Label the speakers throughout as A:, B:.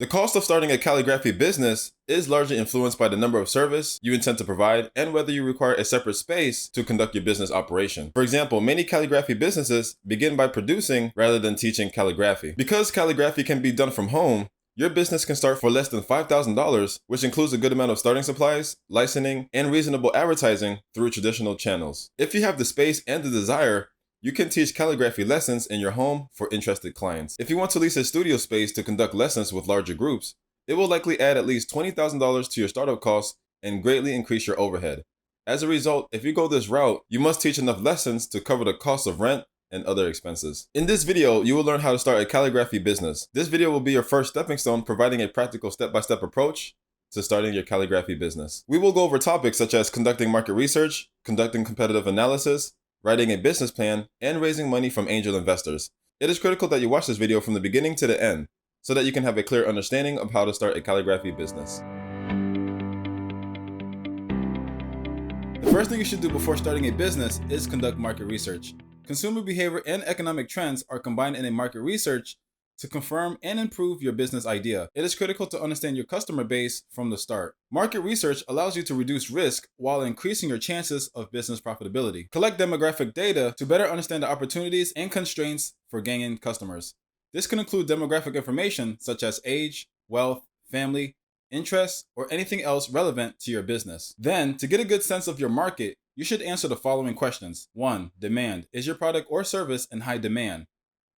A: The cost of starting a calligraphy business is largely influenced by the number of service you intend to provide and whether you require a separate space to conduct your business operation. For example, many calligraphy businesses begin by producing rather than teaching calligraphy. Because calligraphy can be done from home, your business can start for less than $5,000, which includes a good amount of starting supplies, licensing, and reasonable advertising through traditional channels. If you have the space and the desire, you can teach calligraphy lessons in your home for interested clients. If you want to lease a studio space to conduct lessons with larger groups, it will likely add at least $20,000 to your startup costs and greatly increase your overhead. As a result, if you go this route, you must teach enough lessons to cover the cost of rent and other expenses. In this video, you will learn how to start a calligraphy business. This video will be your first stepping stone, providing a practical step-by-step approach to starting your calligraphy business. We will go over topics such as conducting market research, conducting competitive analysis, writing a business plan, and raising money from angel investors. It is critical that you watch this video from the beginning to the end so that you can have a clear understanding of how to start a calligraphy business. The first thing you should do before starting a business is conduct market research. Consumer behavior and economic trends are combined in a market research to confirm and improve your business idea. It is critical to understand your customer base from the start. Market research allows you to reduce risk while increasing your chances of business profitability. Collect demographic data to better understand the opportunities and constraints for gaining customers. This can include demographic information such as age, wealth, family, interests, or anything else relevant to your business. Then, to get a good sense of your market, you should answer the following questions. 1. Demand. Is your product or service in high demand?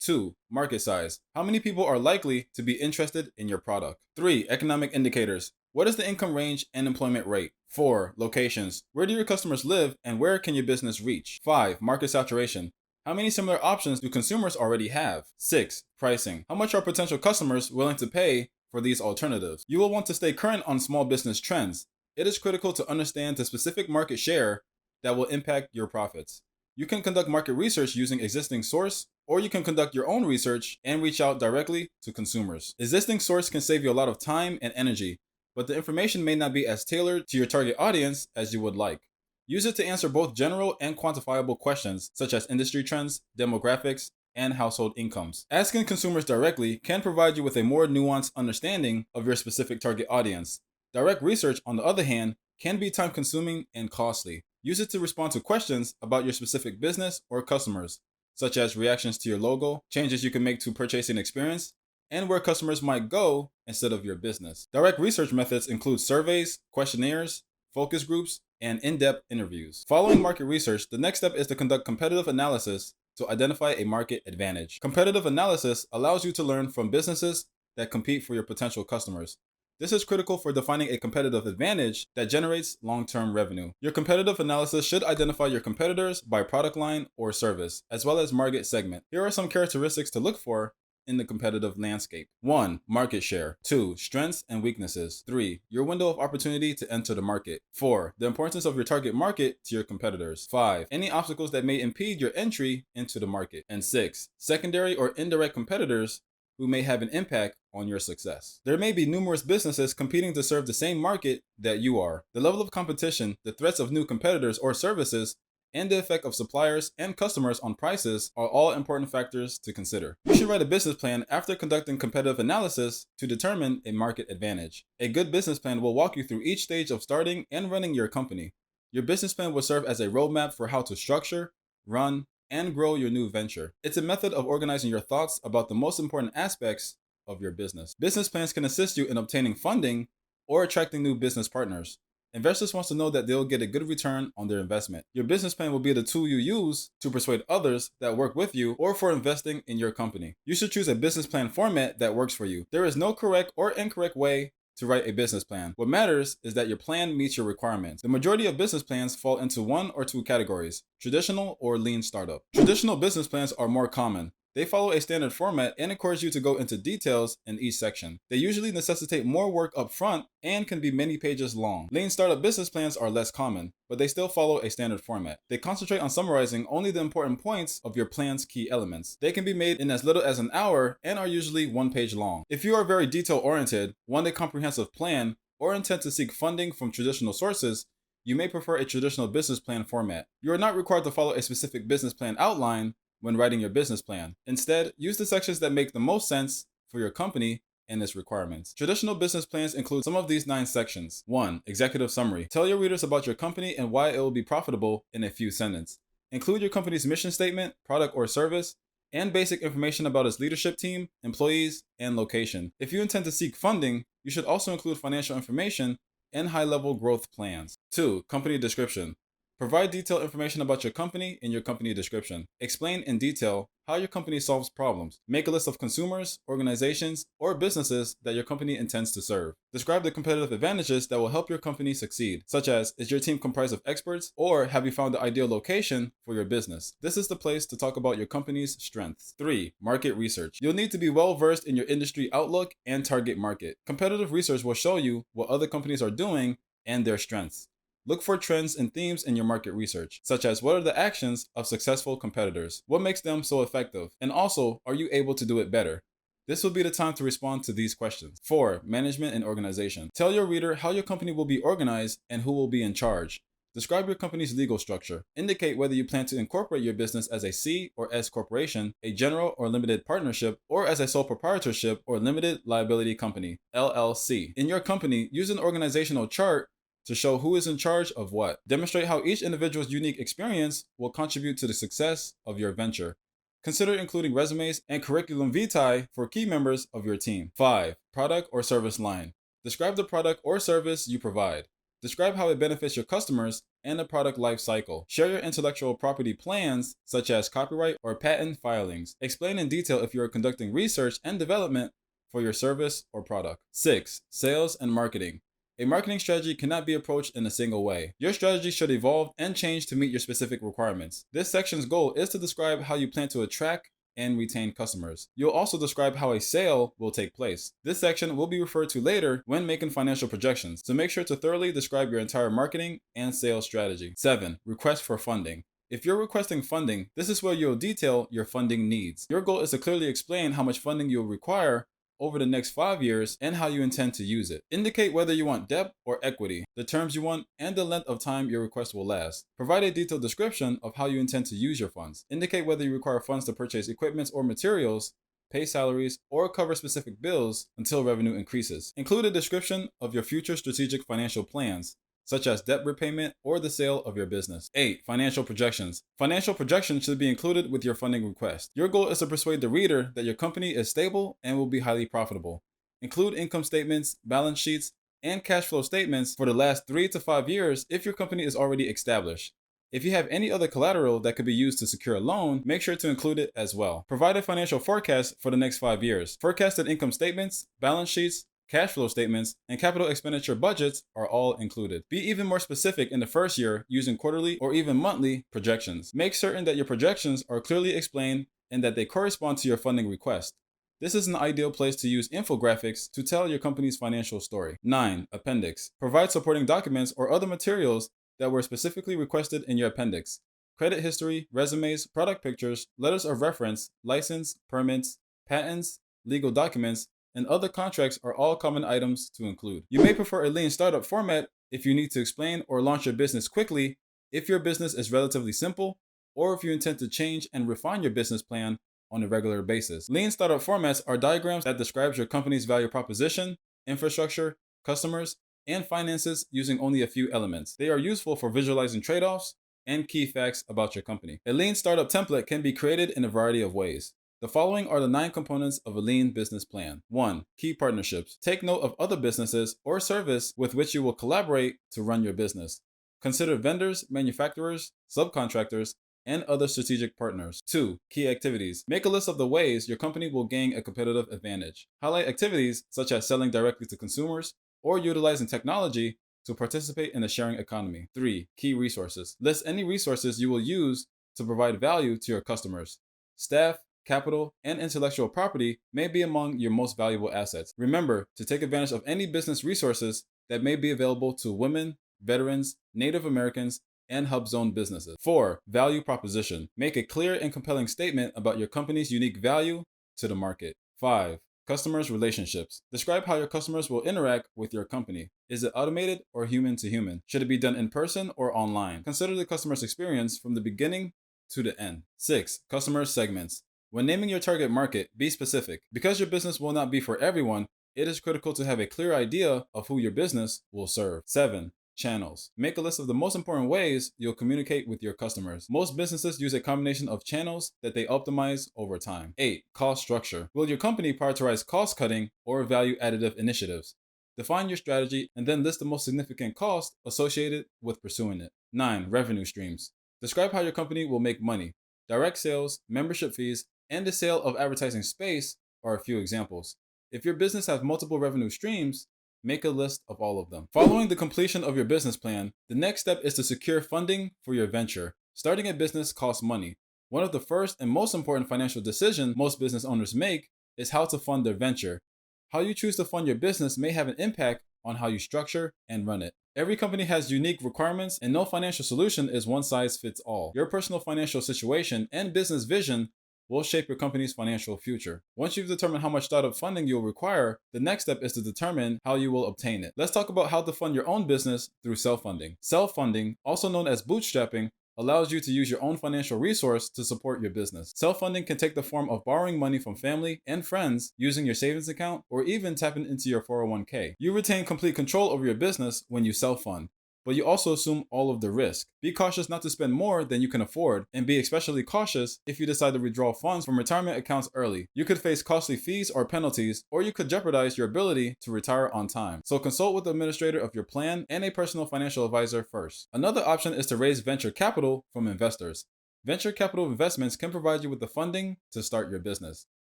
A: 2. Market size. How many people are likely to be interested in your product? 3. Economic indicators. What is the income range and employment rate? 4. Locations. Where do your customers live and where can your business reach? 5. Market saturation. How many similar options do consumers already have? 6. Pricing. How much are potential customers willing to pay for these alternatives? You will want to stay current on small business trends. It is critical to understand the specific market share that will impact your profits. You can conduct market research using existing source, or you can conduct your own research and reach out directly to consumers. Existing source can save you a lot of time and energy, but the information may not be as tailored to your target audience as you would like. Use it to answer both general and quantifiable questions, such as industry trends, demographics, and household incomes. Asking consumers directly can provide you with a more nuanced understanding of your specific target audience. Direct research, on the other hand, can be time-consuming and costly. Use it to respond to questions about your specific business or customers, such as reactions to your logo, changes you can make to purchasing experience, and where customers might go instead of your business. Direct research methods include surveys, questionnaires, focus groups, and in-depth interviews. Following market research, the next step is to conduct competitive analysis to identify a market advantage. Competitive analysis allows you to learn from businesses that compete for your potential customers. This is critical for defining a competitive advantage that generates long-term revenue. Your competitive analysis should identify your competitors by product line or service, as well as market segment. Here are some characteristics to look for in the competitive landscape. 1. Market share. 2. Strengths and weaknesses. 3. Your window of opportunity to enter the market. 4. The importance of your target market to your competitors. 5. Any obstacles that may impede your entry into the market. And 6. Secondary or indirect competitors who may have an impact on your success. There may be numerous businesses competing to serve the same market that you are. The level of competition, the threats of new competitors or services, and the effect of suppliers and customers on prices are all important factors to consider. You should write a business plan after conducting competitive analysis to determine a market advantage. A good business plan will walk you through each stage of starting and running your company. Your business plan will serve as a roadmap for how to structure, run, and grow your new venture. It's a method of organizing your thoughts about the most important aspects of your business. Business plans can assist you in obtaining funding or attracting new business partners. Investors want to know that they'll get a good return on their investment. Your business plan will be the tool you use to persuade others that work with you or for investing in your company. You should choose a business plan format that works for you. There is no correct or incorrect way to write a business plan. What matters is that your plan meets your requirements. The majority of business plans fall into one or two categories: traditional or lean startup. Traditional business plans are more common. They follow a standard format and encourage you to go into details in each section. They usually necessitate more work up front and can be many pages long. Lean startup business plans are less common, but they still follow a standard format. They concentrate on summarizing only the important points of your plan's key elements. They can be made in as little as an hour and are usually one page long. If you are very detail-oriented, want a comprehensive plan, or intend to seek funding from traditional sources, you may prefer a traditional business plan format. You are not required to follow a specific business plan outline when writing your business plan. Instead, use the sections that make the most sense for your company and its requirements. Traditional business plans include some of these 9 sections. 1. Executive summary. Tell your readers about your company and why it will be profitable in a few sentences. Include your company's mission statement, product or service, and basic information about its leadership team, employees, and location. If you intend to seek funding, you should also include financial information and high-level growth plans. 2. Company description. Provide detailed information about your company in your company description. Explain in detail how your company solves problems. Make a list of consumers, organizations, or businesses that your company intends to serve. Describe the competitive advantages that will help your company succeed, such as, is your team comprised of experts, or have you found the ideal location for your business? This is the place to talk about your company's strengths. 3. Market research. You'll need to be well versed in your industry outlook and target market. Competitive research will show you what other companies are doing and their strengths. Look for trends and themes in your market research, such as what are the actions of successful competitors? What makes them so effective? And also, are you able to do it better? This will be the time to respond to these questions. 4. Management and organization. Tell your reader how your company will be organized and who will be in charge. Describe your company's legal structure. Indicate whether you plan to incorporate your business as a C or S corporation, a general or limited partnership, or as a sole proprietorship or limited liability company, LLC. In your company, use an organizational chart to show who is in charge of what. Demonstrate how each individual's unique experience will contribute to the success of your venture. Consider including resumes and curriculum vitae for key members of your team. 5. Product or service line. Describe the product or service you provide. Describe how it benefits your customers and the product life cycle. Share your intellectual property plans, such as copyright or patent filings. Explain in detail if you are conducting research and development for your service or product. 6. Sales and marketing. A marketing strategy cannot be approached in a single way. Your strategy should evolve and change to meet your specific requirements. This section's goal is to describe how you plan to attract and retain customers. You'll also describe how a sale will take place. This section will be referred to later when making financial projections, so make sure to thoroughly describe your entire marketing and sales strategy. 7. Request for funding. If you're requesting funding, this is where you'll detail your funding needs. Your goal is to clearly explain how much funding you'll require over the next 5 years and how you intend to use it. Indicate whether you want debt or equity, the terms you want, and the length of time your request will last. Provide a detailed description of how you intend to use your funds. Indicate whether you require funds to purchase equipment or materials, pay salaries, or cover specific bills until revenue increases. Include a description of your future strategic financial plans, such as debt repayment or the sale of your business. 8. Financial projections. Financial projections should be included with your funding request. Your goal is to persuade the reader that your company is stable and will be highly profitable. Include income statements, balance sheets, and cash flow statements for the last 3 to 5 years if your company is already established. If you have any other collateral that could be used to secure a loan, make sure to include it as well. Provide a financial forecast for the next 5 years. Forecasted income statements, balance sheets, cash flow statements, and capital expenditure budgets are all included. Be even more specific in the first year using quarterly or even monthly projections. Make certain that your projections are clearly explained and that they correspond to your funding request. This is an ideal place to use infographics to tell your company's financial story. 9. Appendix. Provide supporting documents or other materials that were specifically requested in your appendix. Credit history, resumes, product pictures, letters of reference, license, permits, patents, legal documents, and other contracts are all common items to include. You may prefer a lean startup format if you need to explain or launch your business quickly, if your business is relatively simple, or if you intend to change and refine your business plan on a regular basis. Lean startup formats are diagrams that describes your company's value proposition, infrastructure, customers, and finances using only a few elements. They are useful for visualizing trade-offs and key facts about your company. A lean startup template can be created in a variety of ways. The following are the 9 components of a lean business plan. 1. Key partnerships. Take note of other businesses or service with which you will collaborate to run your business. Consider vendors, manufacturers, subcontractors, and other strategic partners. 2. Key activities. Make a list of the ways your company will gain a competitive advantage. Highlight activities such as selling directly to consumers or utilizing technology to participate in the sharing economy. 3. Key resources. List any resources you will use to provide value to your customers. Staff, capital, and intellectual property may be among your most valuable assets. Remember to take advantage of any business resources that may be available to women, veterans, Native Americans, and hub zone businesses. 4. Value proposition. Make a clear and compelling statement about your company's unique value to the market. 5. Customers' relationships. Describe how your customers will interact with your company. Is it automated or human to human? Should it be done in person or online? Consider the customer's experience from the beginning to the end. 6. Customer segments. When naming your target market, be specific. Because your business will not be for everyone, it is critical to have a clear idea of who your business will serve. 7. Channels. Make a list of the most important ways you'll communicate with your customers. Most businesses use a combination of channels that they optimize over time. 8. Cost structure. Will your company prioritize cost cutting or value additive initiatives? Define your strategy and then list the most significant costs associated with pursuing it. 9. Revenue streams. Describe how your company will make money. Direct sales, membership fees, and the sale of advertising space are a few examples. If your business has multiple revenue streams, make a list of all of them. Following the completion of your business plan, the next step is to secure funding for your venture. Starting a business costs money. One of the first and most important financial decisions most business owners make is how to fund their venture. How you choose to fund your business may have an impact on how you structure and run it. Every company has unique requirements, and no financial solution is one size fits all. Your personal financial situation and business vision will shape your company's financial future. Once you've determined how much startup funding you'll require, the next step is to determine how you will obtain it. Let's talk about how to fund your own business through self-funding. Self-funding, also known as bootstrapping, allows you to use your own financial resource to support your business. Self-funding can take the form of borrowing money from family and friends, using your savings account, or even tapping into your 401k. You retain complete control over your business when you self-fund, but you also assume all of the risk. Be cautious not to spend more than you can afford, and be especially cautious if you decide to withdraw funds from retirement accounts early. You could face costly fees or penalties, or you could jeopardize your ability to retire on time. So consult with the administrator of your plan and a personal financial advisor first. Another option is to raise venture capital from investors. Venture capital investments can provide you with the funding to start your business.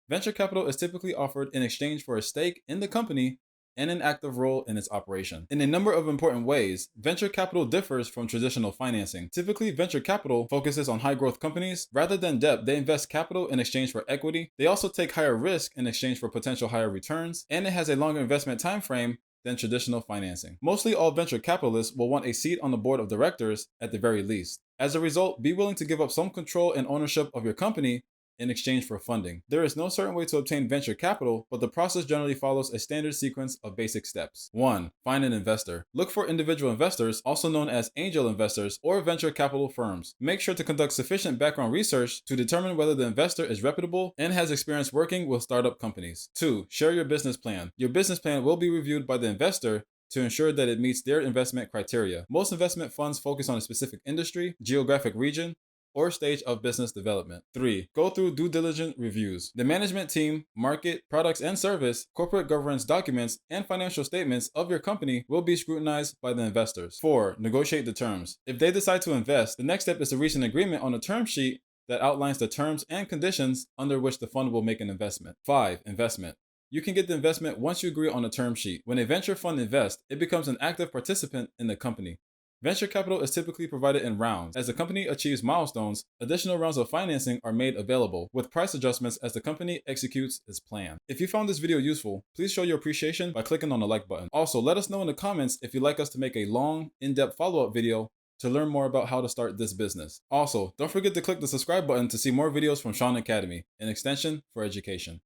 A: Venture capital is typically offered in exchange for a stake in the company and an active role in its operation. In a number of important ways, venture capital differs from traditional financing. Typically, venture capital focuses on high-growth companies. Rather than debt, they invest capital in exchange for equity. They also take higher risk in exchange for potential higher returns, and it has a longer investment time frame than traditional financing. Mostly all venture capitalists will want a seat on the board of directors at the very least. As a result, be willing to give up some control and ownership of your company in exchange for funding. There is no certain way to obtain venture capital, but the process generally follows a standard sequence of basic steps. 1. Find an investor. Look for individual investors, also known as angel investors or venture capital firms. Make sure to conduct sufficient background research to determine whether the investor is reputable and has experience working with startup companies. 2. Share your business plan. Your business plan will be reviewed by the investor to ensure that it meets their investment criteria. Most investment funds focus on a specific industry, geographic region, or stage of business development. 3. Go through due diligence reviews. The management team, market, products and service, corporate governance documents, and financial statements of your company will be scrutinized by the investors. 4. Negotiate the terms. If they decide to invest, the next step is to reach an agreement on a term sheet that outlines the terms and conditions under which the fund will make an investment. 5. Investment. You can get the investment once you agree on a term sheet. When a venture fund invests, it becomes an active participant in the company. Venture capital is typically provided in rounds. As the company achieves milestones, additional rounds of financing are made available, with price adjustments as the company executes its plan. If you found this video useful, please show your appreciation by clicking on the like button. Also, let us know in the comments if you'd like us to make a long, in-depth follow-up video to learn more about how to start this business. Also, don't forget to click the subscribe button to see more videos from Shaun Academy, an extension for education.